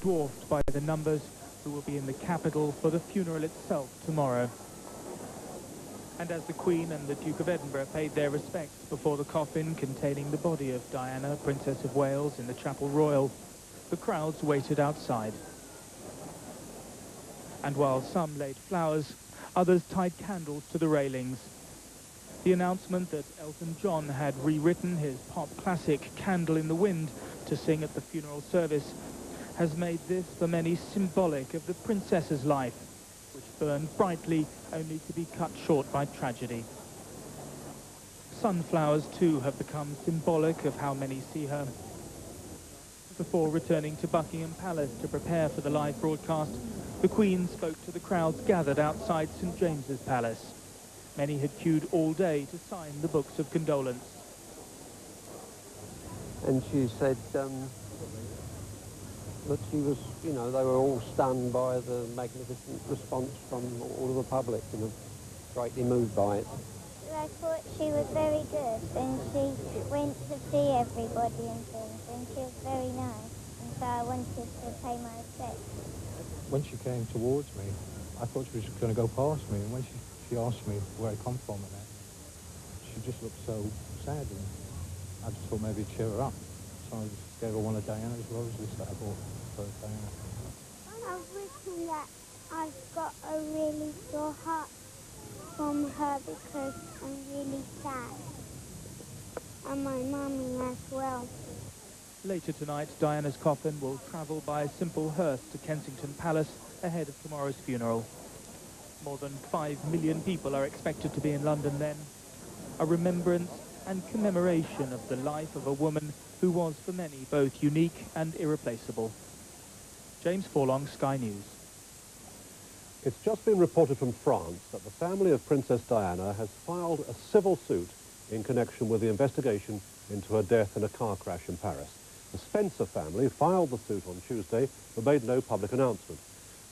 dwarfed by the numbers who will be in the capital for the funeral itself tomorrow. And as the Queen and the Duke of Edinburgh paid their respects before the coffin containing the body of Diana, Princess of Wales, in the Chapel Royal, the crowds waited outside. And while some laid flowers, others tied candles to the railings. The announcement that Elton John had rewritten his pop classic Candle in the Wind to sing at the funeral service has made this for many symbolic of the princess's life, which burned brightly only to be cut short by tragedy. Sunflowers too have become symbolic of how many see her. Before returning to Buckingham Palace to prepare for the live broadcast, the Queen spoke to the crowds gathered outside St James's Palace. Many had queued all day to sign the books of condolence. And she said that she was, you know, they were all stunned by the magnificent response from all of the public, and greatly moved by it. I thought she was very good, and she went to see everybody and things, and she was very nice, and so I wanted to pay my respects. When she came towards me, I thought she was going to go past me, and when she asked me where I come from and that, she just looked so sad, and I just thought maybe cheer her up. So I just gave her one of Diana's roses that I bought for Diana. I've written that I've got a really sore heart from her because I'm really sad. And my mummy as well. Later tonight, Diana's coffin will travel by a simple hearse to Kensington Palace ahead of tomorrow's funeral. More than 5 million people are expected to be in London then. A remembrance and commemoration of the life of a woman who was for many both unique and irreplaceable. James Forlong, Sky News. It's just been reported from France that the family of Princess Diana has filed a civil suit in connection with the investigation into her death in a car crash in Paris. The Spencer family filed the suit on Tuesday but made no public announcement.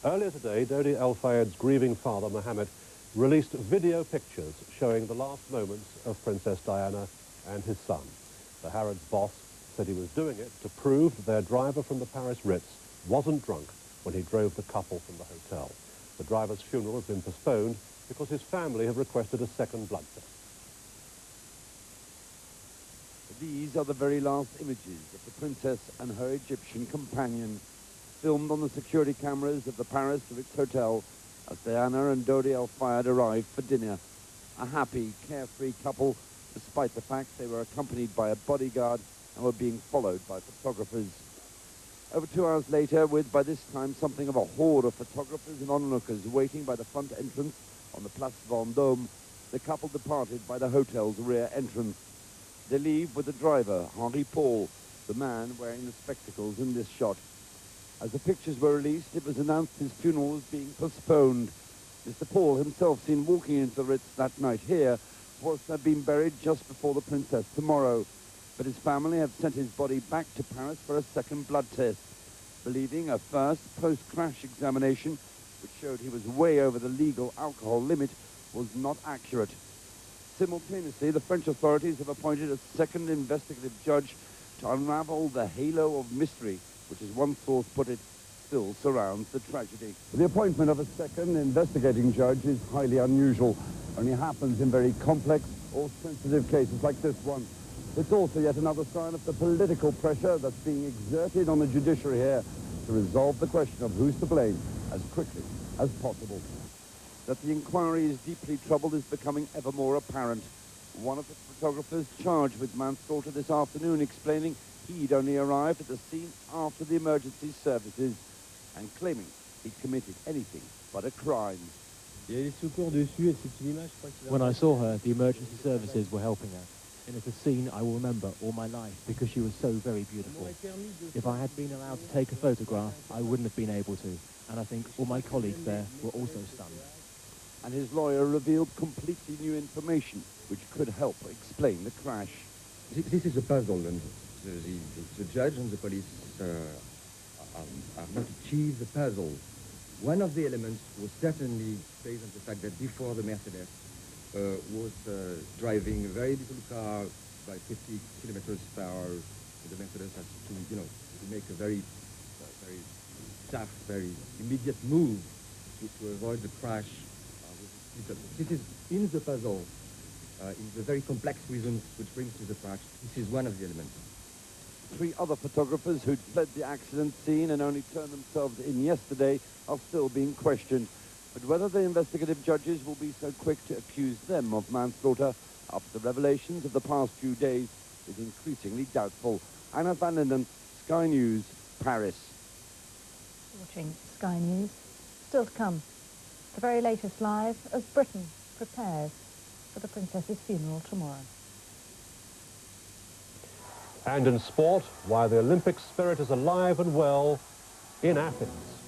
Earlier today, Dodi El Fayed's grieving father, Mohammed, released video pictures showing the last moments of Princess Diana and his son. The Harrods' boss said he was doing it to prove that their driver from the Paris Ritz wasn't drunk when he drove the couple from the hotel. The driver's funeral has been postponed because his family have requested a second blood test. These are the very last images of the princess and her Egyptian companion, filmed on the security cameras of the Paris Ritz Hotel as Diana and Dodi El Fayed arrived for dinner. A happy, carefree couple, despite the fact they were accompanied by a bodyguard and were being followed by photographers. Over 2 hours later, with by this time something of a horde of photographers and onlookers waiting by the front entrance on the Place Vendôme, the couple departed by the hotel's rear entrance. They leave with the driver, Henri Paul, the man wearing the spectacles in this shot. As the pictures were released, it was announced his funeral was being postponed. Mr. Paul himself, seen walking into the Ritz that night here, was to have been buried just before the princess tomorrow. But his family have sent his body back to Paris for a second blood test, believing a first post-crash examination, which showed he was way over the legal alcohol limit, was not accurate. Simultaneously, the French authorities have appointed a second investigative judge to unravel the halo of mystery, which, as one source put it, still surrounds the tragedy. The appointment of a second investigating judge is highly unusual. Only happens in very complex or sensitive cases like this one. It's also yet another sign of the political pressure that's being exerted on the judiciary here to resolve the question of who's to blame as quickly as possible. That the inquiry is deeply troubled is becoming ever more apparent. One of the photographers charged with manslaughter this afternoon explaining he'd only arrived at the scene after the emergency services and claiming he'd committed anything but a crime. When I saw her, the emergency services were helping her. And it's a scene I will remember all my life because she was so very beautiful. If I had been allowed to take a photograph, I wouldn't have been able to. And I think all my colleagues there were also stunned. And his lawyer revealed completely new information which could help explain the crash. This is a puzzle, and the judge and the police have not achieved the puzzle. One of the elements was certainly based on the fact that before the Mercedes was driving a very little car by 50 kilometers per hour. The Mercedes has to, to make a very staff very immediate move to avoid the crash. This is in the puzzle, in the very complex reasons which brings to the crash. This is one of the elements. 3 other photographers who'd fled the accident scene and only turned themselves in yesterday are still being questioned. But whether the investigative judges will be so quick to accuse them of manslaughter after the revelations of the past few days is increasingly doubtful. Anna van Linden, Sky News, Paris. Watching Sky News. Still to come, the very latest live as Britain prepares for the Princess's funeral tomorrow. And in sport, why the Olympic spirit is alive and well in Athens.